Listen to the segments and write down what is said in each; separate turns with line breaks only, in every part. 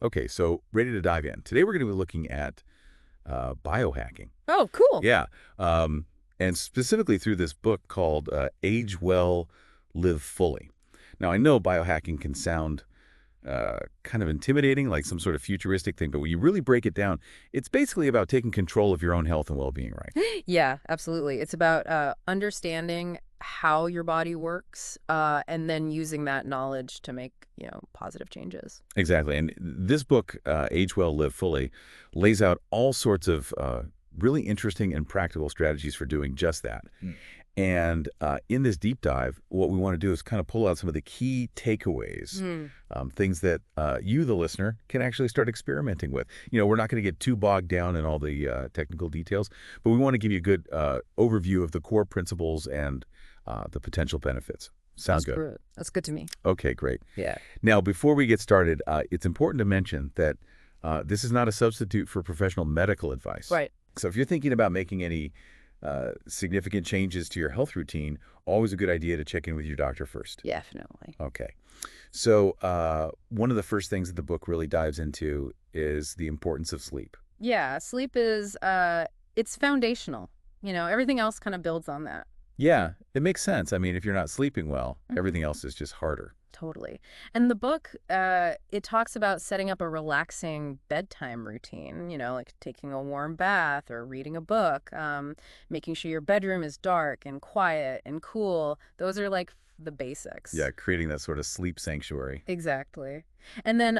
Okay, so ready to dive in. Today we're going to be looking at biohacking.
Oh, cool.
Yeah, um, and specifically through this book called Age Well, Live Fully. Now, I know biohacking can sound kind of intimidating, like some sort of futuristic thing, but when you really break it down, it's basically about taking control of your own health and well-being, right?
Yeah, absolutely. It's about understanding how your body works, and then using that knowledge to make, positive changes.
Exactly. And this book, Age Well, Live Fully, lays out all sorts of really interesting and practical strategies for doing just that. And in this deep dive, what we want to do is kind of pull out some of the key takeaways,
Mm.
things that you, the listener, can actually start experimenting with. We're not going to get too bogged down in all the technical details, but we want to give you a good overview of the core principles and the potential benefits. Sound
That's
good?
good. That's good to me.
Okay, great.
Yeah.
Now, before we get started, it's important to mention that this is not a substitute for professional medical advice.
Right.
So if you're thinking about making any significant changes to your health routine, always a good idea to check in with your doctor first.
Definitely.
Okay. So one of the first things that the book really dives into is the importance of sleep.
Yeah, sleep is it's foundational. Everything else kind of builds on that.
Yeah, it makes sense. I mean, if you're not sleeping well,
Mhm.
everything else is just harder.
Totally. And the book, it talks about setting up a relaxing bedtime routine, like taking a warm bath or reading a book, making sure your bedroom is dark and quiet and cool. Those are like the basics.
Yeah, creating that sort of sleep sanctuary.
Exactly. And then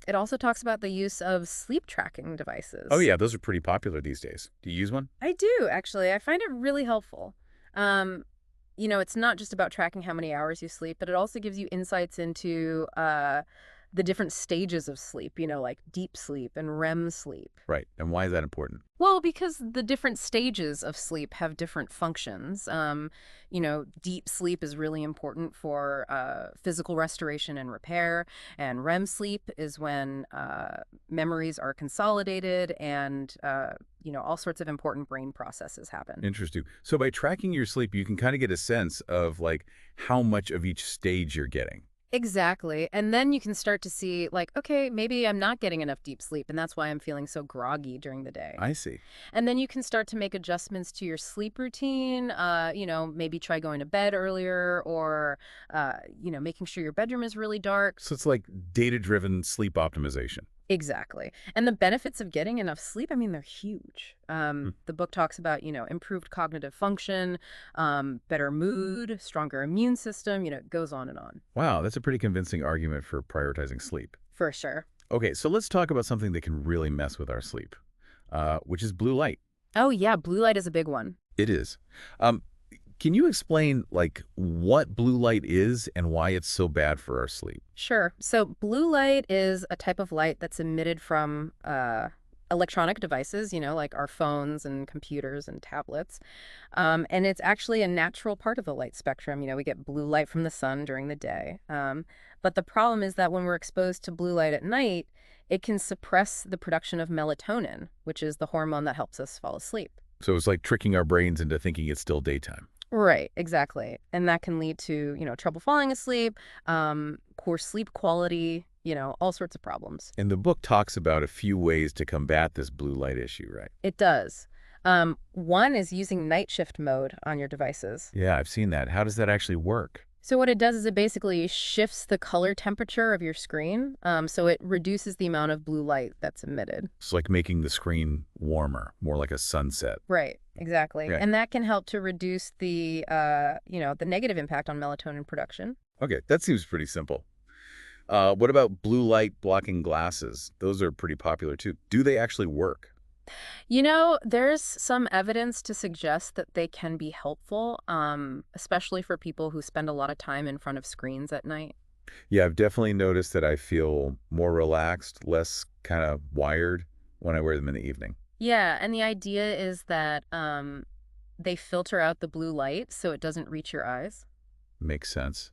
it also talks about the use of sleep tracking
Oh,
devices.
yeah, those are pretty popular these days. Do you use one?
I do, actually. I find it really helpful. Um, it's not just about tracking how many hours you sleep, but it also gives you insights into the different stages of sleep, like deep sleep and REM sleep.
Right. And why is that important?
Well, because the different stages of sleep have different functions. Deep sleep is really important for physical restoration and repair, and REM sleep is when memories are consolidated and all sorts of important brain processes happen.
Interesting. So by tracking your sleep, you can kind of get a sense of like how much of each stage you're getting.
Exactly. And then you can start to see, like, okay, maybe I'm not getting enough deep sleep, and that's why I'm feeling so groggy during the day.
I see.
And then you can start to make adjustments to your sleep routine, maybe try going to bed earlier or, making sure your bedroom is really dark.
So it's like data-driven sleep optimization.
Exactly. And the benefits of getting enough sleep, I mean, they're huge.
Hmm.
The book talks about, improved cognitive function, better mood, stronger immune system, it goes on and on.
Wow, that's a pretty convincing argument for prioritizing sleep.
For sure.
Okay, so let's talk about something that can really mess with our sleep, which is blue light.
Oh, yeah, blue light is a big one.
It is. Um, can you explain like what blue light is and why it's so bad for our sleep?
Sure. So blue light is a type of light that's emitted from electronic devices, like our phones and computers and tablets. And it's actually a natural part of the light spectrum. We get blue light from the sun during the day. But the problem is that when we're exposed to blue light at night, it can suppress the production of melatonin, which is the hormone that helps us fall asleep.
So it's like tricking our brains into thinking it's still daytime.
Right, exactly. And that can lead to, trouble falling asleep, poor sleep quality, all sorts of problems.
And the book talks about a few ways to combat this blue light issue, right?
It does. One is using night shift mode on your devices.
Yeah, I've seen that. How does that actually work?
So what it does is it basically shifts the color temperature of your screen, so it reduces the amount of blue light that's emitted.
It's like making the screen warmer, more like a sunset.
Right, exactly.
Okay.
And that can help to reduce the negative impact on melatonin production.
Okay, that seems pretty simple. What about blue light blocking glasses? Those are pretty popular too. Do they actually work?
There's some evidence to suggest that they can be helpful, especially for people who spend a lot of time in front of screens at night.
Yeah, I've definitely noticed that I feel more relaxed, less kind of wired when I wear them in the evening.
Yeah, and the idea is that they filter out the blue light so it doesn't reach your eyes.
Makes sense.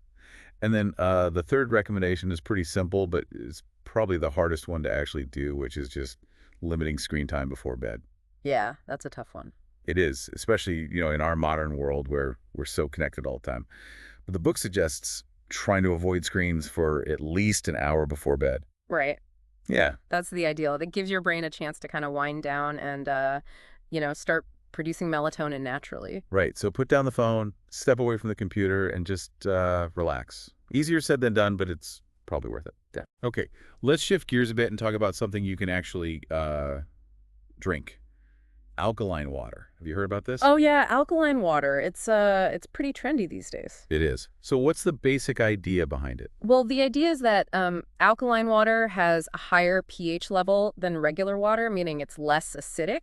And then the third recommendation is pretty simple, but it's probably the hardest one to actually do, which is just limiting screen time before bed.
Yeah, that's a tough one.
It is, especially, in our modern world where we're so connected all the time. But the book suggests trying to avoid screens for at least an hour before bed.
Right.
Yeah,
That's the ideal. That gives your brain a chance to kind of wind down and, start producing melatonin naturally.
right. So put down the phone, step away from the computer, and just relax. Easier said than done, but it's probably worth it. Yeah. Okay, let's shift gears a bit and talk about something you can actually drink. Alkaline water. Have you heard about this?
Oh yeah, alkaline water. It's pretty trendy these days.
It is. So what's the basic idea behind it?
Well, the idea is that alkaline water has a higher pH level than regular water, meaning it's less acidic.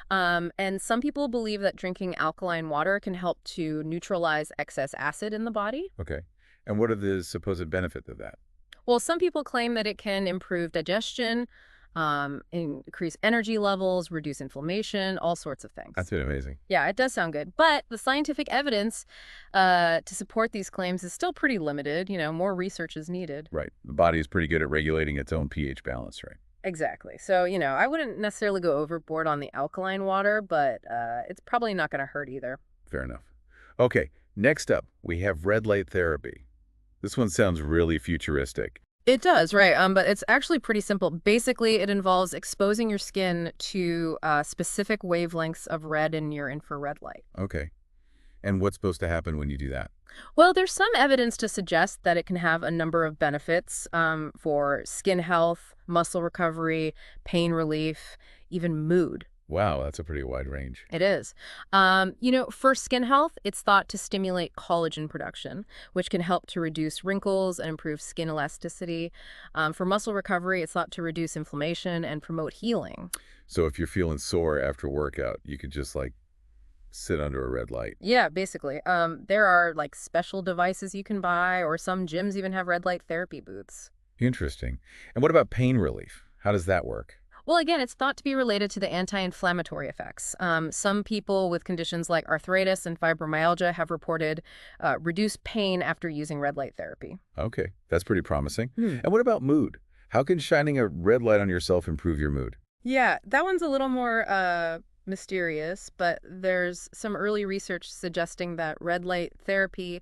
And some people believe that drinking alkaline water can help to neutralize excess acid in the body.
Okay. And what are the supposed benefits of that?
Well, some people claim that it can improve digestion, increase energy levels, reduce inflammation, all sorts of
That's
things.
been amazing.
Yeah, it does sound good. But the scientific evidence to support these claims is still pretty limited. More research is needed.
Right. The body is pretty good at regulating its own pH balance, right?
Exactly. So, I wouldn't necessarily go overboard on the alkaline water, but it's probably not going to hurt either.
Fair enough. Okay. Next up, we have red light therapy. This one sounds really futuristic.
It does, right. But it's actually pretty simple. Basically, it involves exposing your skin to specific wavelengths of red and near infrared light.
Okay. And what's supposed to happen when you do that?
Well, there's some evidence to suggest that it can have a number of benefits for skin health, muscle recovery, pain relief, even mood.
Wow, that's a pretty wide range.
It is. For skin health, it's thought to stimulate collagen production, which can help to reduce wrinkles and improve skin elasticity. For muscle recovery, it's thought to reduce inflammation and promote healing.
So if you're feeling sore after workout, you could just like sit under a red light.
Yeah, basically. There are like special devices you can buy, or some gyms even have red light therapy booths.
Interesting. And what about pain relief? How does that work?
Well, again, it's thought to be related to the anti-inflammatory effects. Some people with conditions like arthritis and fibromyalgia have reported reduced pain after using red light therapy.
Okay, that's pretty promising.
Hmm.
And what about mood? How can shining a red light on yourself improve your mood?
Yeah, that one's a little more mysterious, but there's some early research suggesting that red light therapy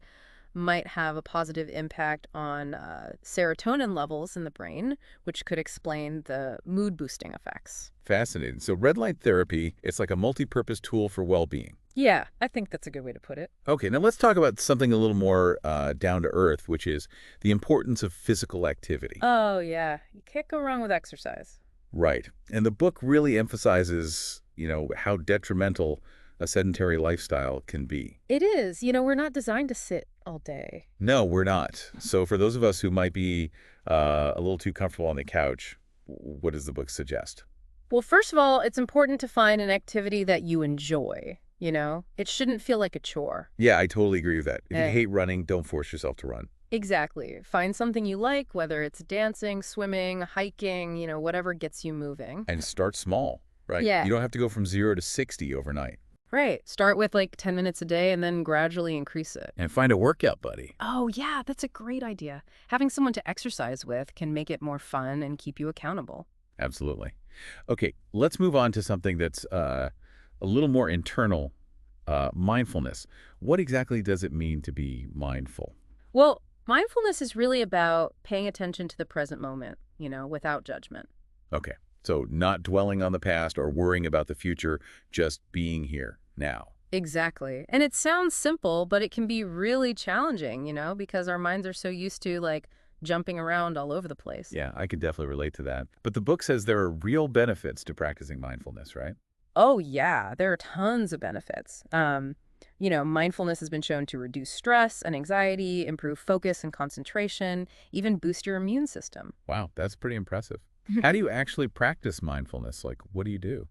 might have a positive impact on serotonin levels in the brain, which could explain the mood boosting effects.
Fascinating. So red light therapy, it's like a multi-purpose tool for well-being.
Yeah, I think that's a good way to put it.
Okay, now let's talk about something a little more down to earth, which is the importance of physical activity.
Oh, yeah. You can't go wrong with exercise.
Right. And the book really emphasizes, how detrimental a sedentary lifestyle can be.
It is. We're not designed to sit all day.
No, we're not. So for those of us who might be a little too comfortable on the couch, what does the book suggest?
Well, first of all, it's important to find an activity that you enjoy. It shouldn't feel like a chore.
Yeah, I totally agree with that. If you
Eh,
hate running, don't force yourself to run.
exactly. Find something you like, whether it's dancing, swimming, hiking, whatever gets you moving.
And start small, right?
Yeah.
You don't have to go from 0 to 60 overnight.
Right. Start with like 10 minutes a day and then gradually increase it.
And find a workout buddy.
Oh, yeah, that's a great idea. Having someone to exercise with can make it more fun and keep you accountable.
Absolutely. Okay, let's move on to something that's a little more internal, mindfulness. What exactly does it mean to be mindful?
Well, mindfulness is really about paying attention to the present moment, without judgment.
Okay, so not dwelling on the past or worrying about the future, just being here now.
Exactly. And it sounds simple, but it can be really challenging, because our minds are so used to like jumping around all over the place.
Yeah, I could definitely relate to that. But the book says there are real benefits to practicing mindfulness, right?
Oh, yeah, there are tons of benefits. Mindfulness has been shown to reduce stress and anxiety, improve focus and concentration, even boost your immune system.
Wow, that's pretty impressive. How do you actually practice mindfulness? Like, what do you do?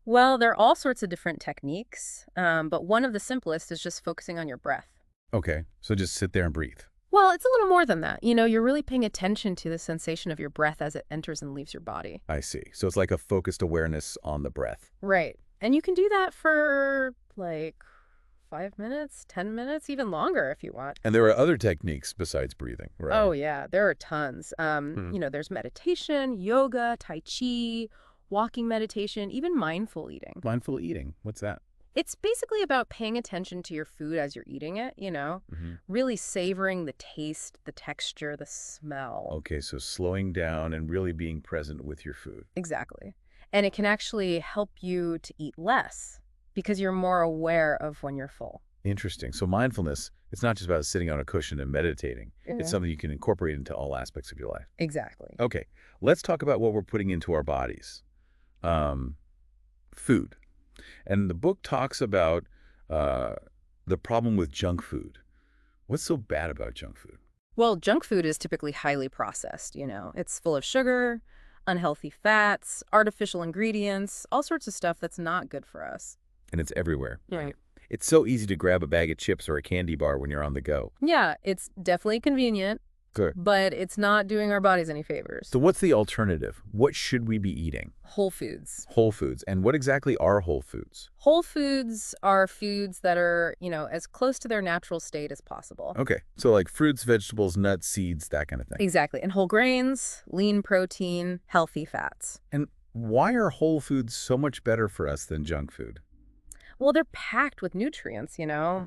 Well, there are all sorts of different techniques, but one of the simplest is just focusing on your breath.
Okay, so just sit there and breathe.
Well, it's a little more than that. You're really paying attention to the sensation of your breath as it enters and leaves your body.
I see. So it's like a focused awareness on the breath.
Right. And you can do that for like 5 minutes, 10 minutes, even longer if you want.
And there are other techniques besides breathing, right?
Oh, yeah, there are tons.
Hmm.
There's meditation, yoga, tai chi, walking meditation, even mindful eating.
Mindful eating. What's that?
It's basically about paying attention to your food as you're eating it,
Hmm.
really savoring the taste, the texture, the smell.
Okay, so slowing down and really being present with your food.
Exactly. And it can actually help you to eat less because you're more aware of when you're full.
Interesting. So mindfulness, it's not just about sitting on a cushion and meditating. It's
Yeah.
something you can incorporate into all aspects of your life.
Exactly.
Okay, let's talk about what we're putting into our bodies. Um, Food. And the book talks about uh, the problem with junk food. What's so bad about junk food?
Well, junk food is typically highly processed. It's full of sugar, unhealthy fats, artificial ingredients, all sorts of stuff that's not good for us.
And it's everywhere.
Right.
It's so easy to grab a bag of chips or a candy bar when you're on the go.
Yeah, it's definitely convenient,
Good.
but it's not doing our bodies any favors.
So what's the alternative? What should we be eating?
Whole foods.
Whole foods. And what exactly are whole foods?
Whole foods are foods that are as close to their natural state as possible.
Okay, so like fruits, vegetables, nuts, seeds, that kind of thing.
Exactly. And whole grains, lean protein, healthy fats.
And why are whole foods so much better for us than junk food?
Well, they're packed with nutrients,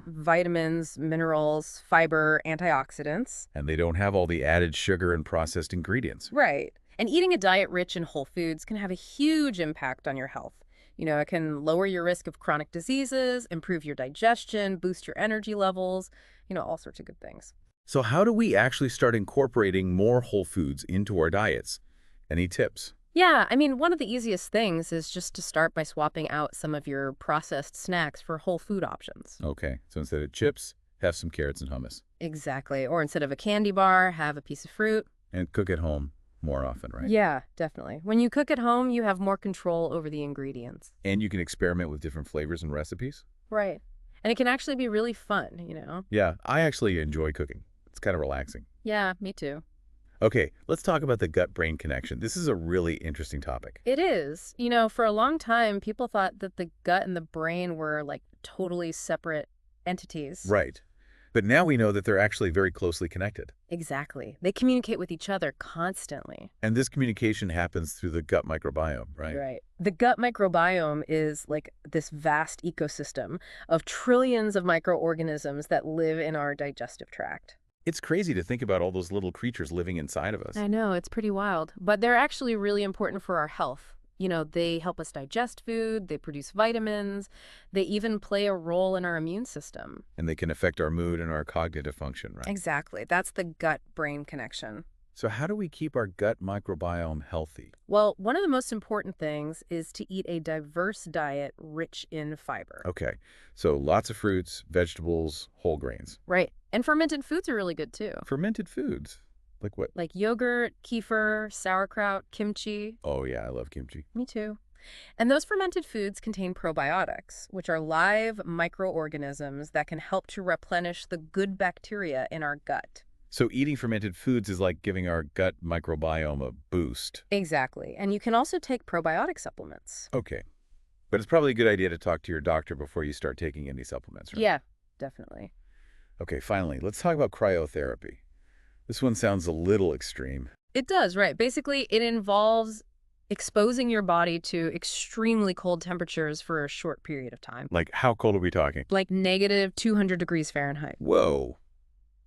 vitamins, minerals, fiber, antioxidants.
And they don't have all the added sugar and processed ingredients.
Right. And eating a diet rich in whole foods can have a huge impact on your health. It can lower your risk of chronic diseases, improve your digestion, boost your energy levels, all sorts of good things.
So how do we actually start incorporating more whole foods into our diets? Any tips?
Yeah, I mean, one of the easiest things is just to start by swapping out some of your processed snacks for whole food options.
Okay, so instead of chips, have some carrots and hummus.
Exactly. Or instead of a candy bar, have a piece of fruit.
And cook at home more often, right?
Yeah, definitely. When you cook at home, you have more control over the ingredients.
And you can experiment with different flavors and recipes.
Right. And it can actually be really fun.
Yeah, I actually enjoy cooking. It's kind of relaxing.
Yeah, me too.
Okay, let's talk about the gut-brain connection. This is a really interesting topic.
It is. For a long time, people thought that the gut and the brain were like totally separate entities.
Right. But now we know that they're actually very closely connected.
Exactly. They communicate with each other constantly.
And this communication happens through the gut microbiome, right?
Right. The gut microbiome is like this vast ecosystem of trillions of microorganisms that live in our digestive tract.
It's crazy to think about all those little creatures living inside of us.
I know, it's pretty wild. But they're actually really important for our health. They help us digest food, they produce vitamins, they even play a role in our immune system.
And they can affect our mood and our cognitive function, right?
Exactly. That's the gut-brain connection.
So how do we keep our gut microbiome healthy?
Well, one of the most important things is to eat a diverse diet rich in fiber.
Okay, so lots of fruits, vegetables, whole grains.
Right. And fermented foods are really good too.
Fermented foods. Like what?
Like yogurt, kefir, sauerkraut, kimchi.
Oh yeah, I love kimchi.
Me too. And those fermented foods contain probiotics, which are live microorganisms that can help to replenish the good bacteria in our gut.
So eating fermented foods is like giving our gut microbiome a boost.
Exactly. And you can also take probiotic supplements.
Okay, but it's probably a good idea to talk to your doctor before you start taking any supplements, right?
Yeah, definitely.
Okay, finally, let's talk about cryotherapy. This one sounds a little extreme.
It does, right. Basically, it involves exposing your body to extremely cold temperatures for a short period of time,
Like, how cold are we talking?
like negative 200 degrees Fahrenheit.
Whoa,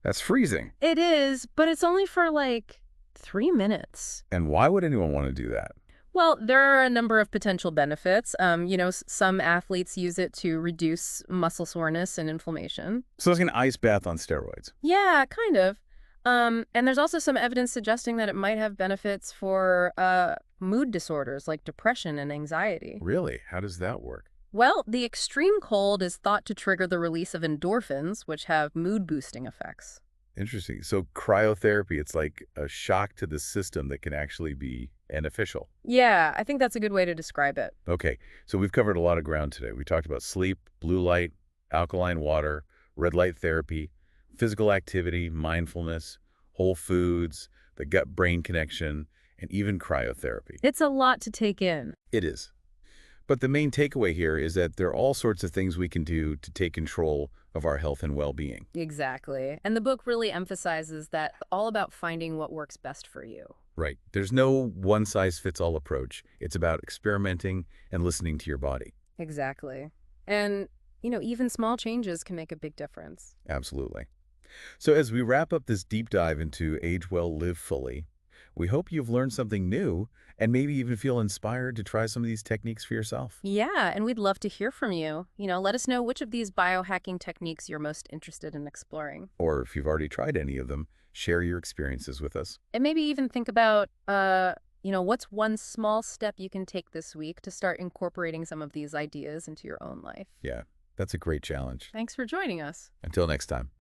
that's freezing.
It is, but it's only for like 3 minutes.
And why would anyone want to do that?
Well, there are a number of potential benefits. Some athletes use it to reduce muscle soreness and inflammation.
So it's like an ice bath on steroids.
Yeah, kind of. And there's also some evidence suggesting that it might have benefits for mood disorders like depression and anxiety.
Really? How does that work?
Well, the extreme cold is thought to trigger the release of endorphins, which have mood-boosting effects.
Interesting. So cryotherapy, it's like a shock to the system that can actually be beneficial.
Yeah, I think that's a good way to describe it.
Okay, so we've covered a lot of ground today. We talked about sleep, blue light, alkaline water, red light therapy, physical activity, mindfulness, whole foods, the gut-brain connection, and even cryotherapy.
It's a lot to take in.
It is. But the main takeaway here is that there are all sorts of things we can do to take control of our health and well-being.
Exactly. And the book really emphasizes that all about finding what works best for you.
Right. There's no one-size-fits-all approach. It's about experimenting and listening to your body.
Exactly. And, even small changes can make a big difference.
Absolutely. So as we wrap up this deep dive into Age Well, Live Fully, we hope you've learned something new and maybe even feel inspired to try some of these techniques for yourself.
Yeah, and we'd love to hear from you. Let us know which of these biohacking techniques you're most interested in exploring.
Or if you've already tried any of them, share your experiences with us.
And maybe even think about, what's one small step you can take this week to start incorporating some of these ideas into your own life.
Yeah, that's a great challenge.
Thanks for joining us.
Until next time.